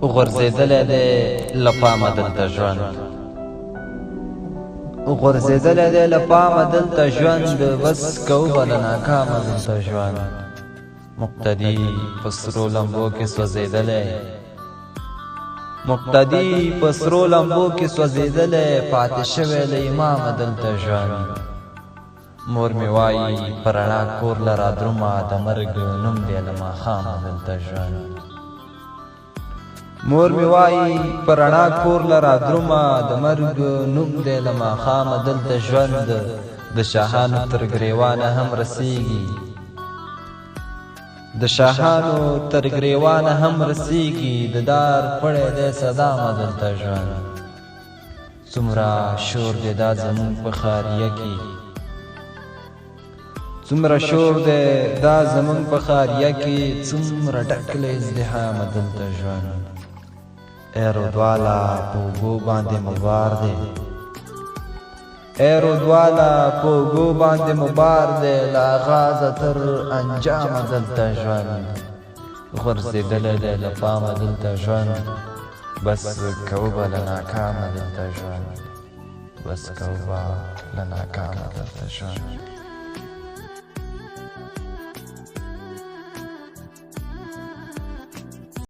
غورځېدلی دی له پامه دلته ژوند غورځېدلی دی له پامه دلته ژوند بس کوو به له ناکامه دلته ژوند مقتدي په سرو لمبو کې سوځېدلی مقتدي په سرو لمبو کې سوځېدلی پاتې شوی له امامه دلته ژوند مور مې وایي په رڼا کور له رادرومه د مرګ نوم دی له ماښامه دلته ژوند مور مې وایي په رڼا کور له رادرومه د مرګ نوم دی له ماښامه دلته ژوند د شاهانو تر ګریوانه هم رسیږي د شاهانو تر ګریوانه هم رسیږي د دار پړی دی صدامه دلته ژوند څومره شور دی دا زمونږ په خاریه کې څومره شور دی دا زمونږ په خاریه کې څومره ډک له ازدحامه دلته ژوند ای رودواله په اوږو باندې مو بار دی ای رودواله په اوږو باندې مو بار دی له آغازه تر انجامه دلته ژوند غورځېدلی دی له پامه دلته ژوند بس کوو به له ناکامه دلته ژوند بس کوو به له ناکامه دلته ژوند